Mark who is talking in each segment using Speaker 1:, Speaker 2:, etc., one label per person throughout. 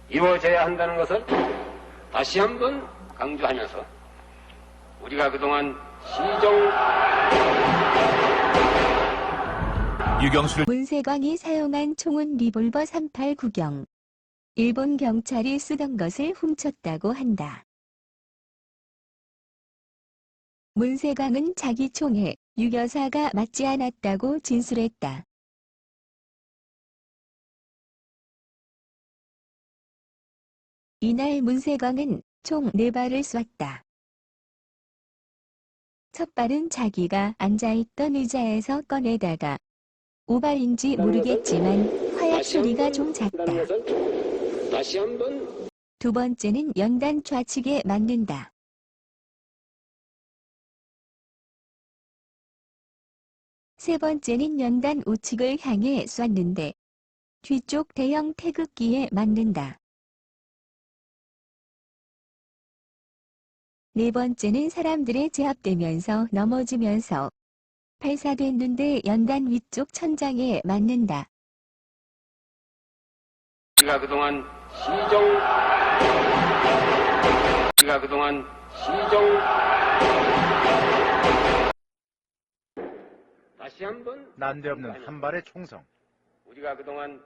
Speaker 1: 이루어져야 한다는 것을 다시 한번 강조하면서 우리가 그동안
Speaker 2: 문세광이 사용한 총은 리볼버 389경. 일본 경찰이 쓰던 것을 훔쳤다고 한다. 문세광은 자기 총에 유 여사가 맞지 않았다고 진술했다. 이날 문세광은 총 4발을 쐈다. 첫 발은 자기가 앉아있던 의자에서 꺼내다가 5발인지 모르겠지만 화약 소리가 좀 작다. 두 번째는 연단 좌측에 맞는다. 세 번째는 연단 우측을 향해 쐈는데 뒤쪽 대형 태극기에 맞는다. 네 번째는 사람들에 제압되면서 넘어지면서 발사됐는데 연단 위쪽 천장에 맞는다.
Speaker 1: 우리가 그동안 다시 한번
Speaker 3: 난데없는 한 발의 총성.
Speaker 1: 우리가 그동안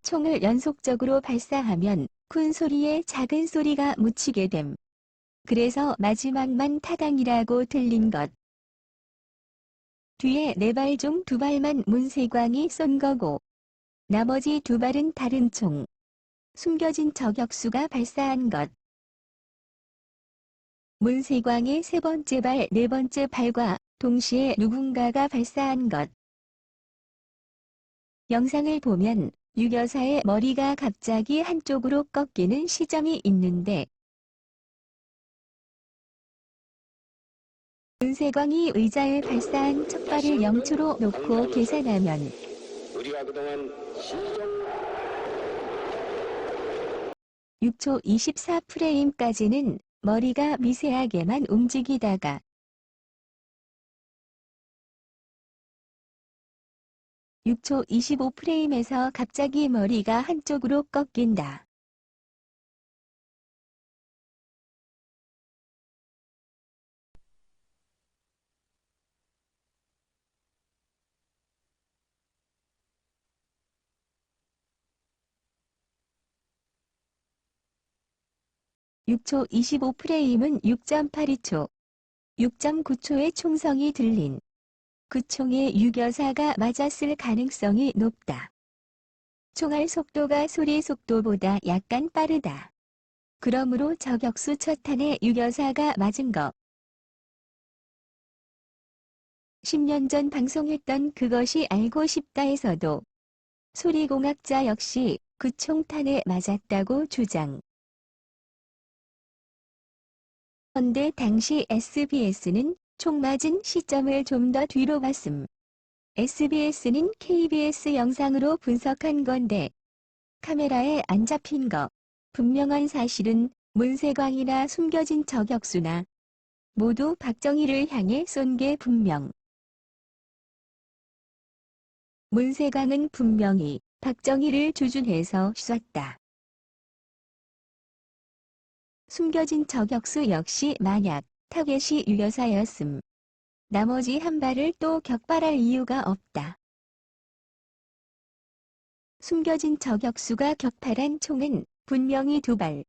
Speaker 2: 총을 연속적으로 발사하면 큰 소리에 작은 소리가 묻히게 됨. 그래서 마지막만 타당이라고 들린 것. 뒤에 4발 중 2발만 문세광이 쏜 거고 나머지 2발은 다른 총, 숨겨진 저격수가 발사한 것. 문세광의 세 번째 발, 네 번째 발과 동시에 누군가가 발사한 것. 영상을 보면 유 여사의 머리가 갑자기 한쪽으로 꺾이는 시점이 있는데 문세광이 의자에 발사한 첫 발을 0초로 놓고 계산하면
Speaker 1: 우리가 그동안
Speaker 2: 6초 24프레임까지는 머리가 미세하게만 움직이다가 6초 25프레임에서 갑자기 머리가 한쪽으로 꺾인다. (6초 25프레임은) 6.82초, 6.9초의 총성이 들린 그 총에 유 여사가 맞았을 가능성이 높다. 총알 속도가 소리 속도보다 약간 빠르다. 그러므로 저격수 첫 탄에 유 여사가 맞은 거. 10년 전 방송했던 그것이 알고 싶다에서도 소리공학자 역시 그 총탄에 맞았다고 주장. 그런데 당시 SBS는 총 맞은 시점을 좀 더 뒤로 봤음. SBS는 KBS 영상으로 분석한 건데 카메라에 안 잡힌 거. 분명한 사실은 문세광이나 숨겨진 저격수나 모두 박정희를 향해 쏜 게 분명. 문세광은 분명히 박정희를 주둔해서 쐈다. 숨겨진 저격수 역시 만약 타겟이 유 여사였음. 나머지 한 발을 또 격발할 이유가 없다. 숨겨진 저격수가 격발한 총은 분명히 2발.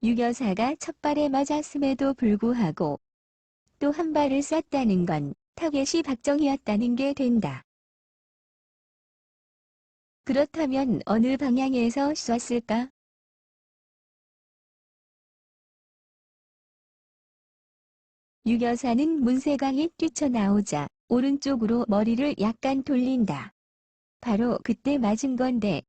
Speaker 2: 유 여사가 첫 발에 맞았음에도 불구하고 또 한 발을 쐈다는 건 타겟이 박정희였다는 게 된다. 그렇다면 어느 방향에서 쐈을까? 유 여사는 문세광이 뛰쳐나오자 오른쪽으로 머리를 약간 돌린다. 바로 그때 맞은 건데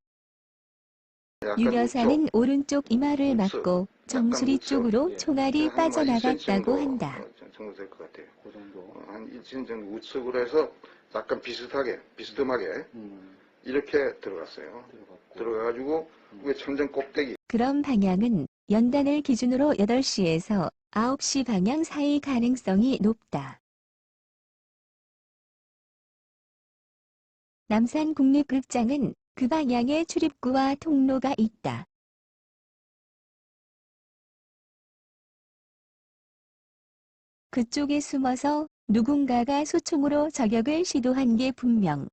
Speaker 2: 유 여사는 오른쪽 이마를 맞고 정수리 쪽으로 총알이 빠져나갔다고 한다.
Speaker 4: 정도 될 것 같아요. 그 정도. 한 1cm 정도 우측으로 해서 약간 비스듬하게 이렇게 들어갔어요. 들어가가지고 왜 천정 꼭대기
Speaker 2: 그럼 방향은 연단을 기준으로 8시에서 9시 방향 사이 가능성이 높다. 남산 국립극장은 그 방향에 출입구와 통로가 있다. 그쪽에 숨어서 누군가가 소총으로 저격을 시도한 게 분명.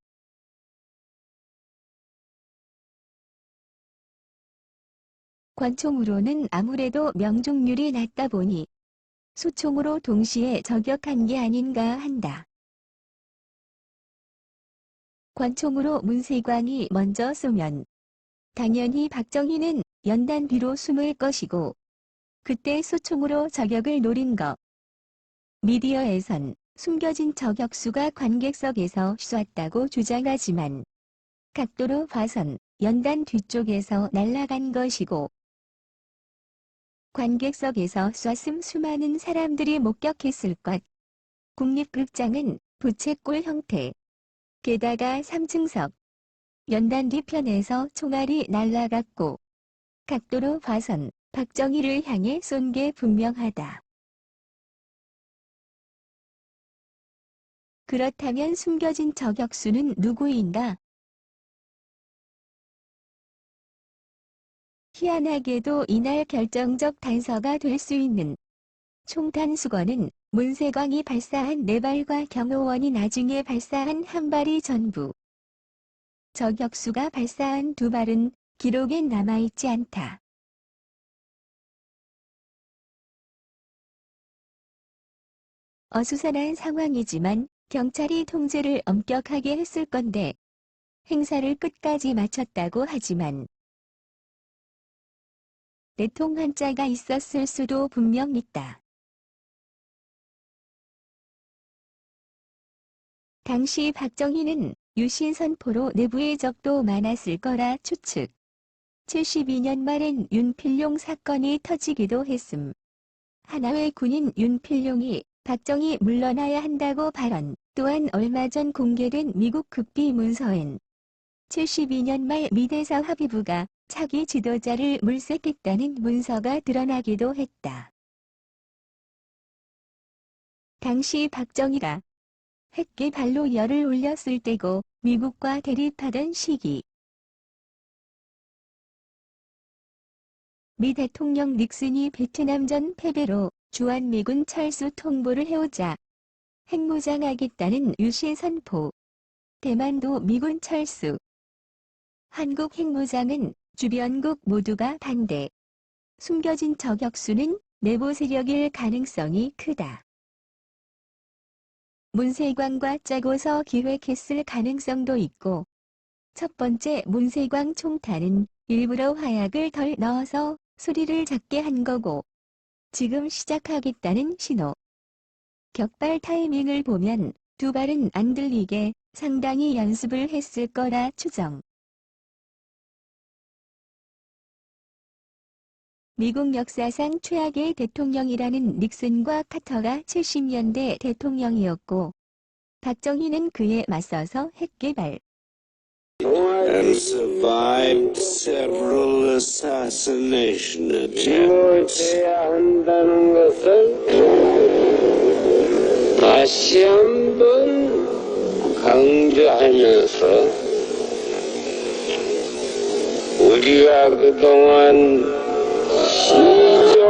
Speaker 2: 권총으로는 아무래도 명중률이 낮다 보니 소총으로 동시에 저격한 게 아닌가 한다. 권총으로 문세광이 먼저 쏘면 당연히 박정희는 연단 뒤로 숨을 것이고 그때 소총으로 저격을 노린 거. 미디어에선 숨겨진 저격수가 관객석에서 쐈다고 주장하지만 각도로 봐선 연단 뒤쪽에서 날아간 것이고 관객석에서 쐈음 수많은 사람들이 목격했을 것. 국립극장은 부채꼴 형태. 게다가 3층석. 연단 뒤편에서 총알이 날아갔고 각도로 봐선 박정희를 향해 쏜 게 분명하다. 그렇다면 숨겨진 저격수는 누구인가? 희한하게도 이날 결정적 단서가 될 수 있는 총탄 수거는 문세광이 발사한 4발과 경호원이 나중에 발사한 1발이 전부. 저격수가 발사한 2발은 기록엔 남아있지 않다. 어수선한 상황이지만 경찰이 통제를 엄격하게 했을 건데 행사를 끝까지 마쳤다고 하지만 내통 한자가 있었을 수도 분명 있다. 당시 박정희는 유신 선포로 내부의 적도 많았을 거라 추측. 72년 말엔 윤필용 사건이 터지기도 했음. 하나회 군인 윤필용이 박정희 물러나야 한다고 발언. 또한 얼마 전 공개된 미국 극비 문서엔 72년 말 미대사 합의부가 차기 지도자를 물색했다는 문서가 드러나기도 했다. 당시 박정희가 핵 발로 열을 올렸을 때고 미국과 대립하던 시기. 미 대통령 닉슨이 베트남전 패배로 주한미군 철수 통보를 해오자 핵무장하겠다는 유신 선포. 대만도 미군 철수. 한국 핵무장은 주변국 모두가 반대. 숨겨진 저격수는 내부 세력일 가능성이 크다. 문세광과 짜고서 기획했을 가능성도 있고 첫 번째 문세광 총탄은 일부러 화약을 덜 넣어서 소리를 작게 한 거고 지금 시작하겠다는 신호. 격발 타이밍을 보면 2발은 안 들리게 상당히 연습을 했을 거라 추정. 미국 역사상 최악의 대통령이라는 닉슨과 카터가 70년대 대통령이었고 박정희는 그에 맞서서 핵 개발.
Speaker 5: and survived several assassination attempts.
Speaker 1: 이루어져야 한다는 것을 다시 한번 강조하면서 우리가 그동안 시정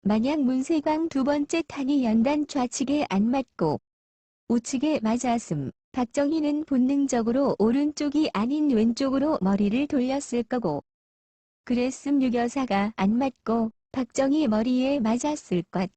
Speaker 2: 만약 문세광 2번째 탄이 연단 좌측에 안 맞고 우측에 맞았음, 박정희는 본능적으로 오른쪽이 아닌 왼쪽으로 머리를 돌렸을 거고 그랬음 유교사가 안 맞고 박정희 머리에 맞았을 것.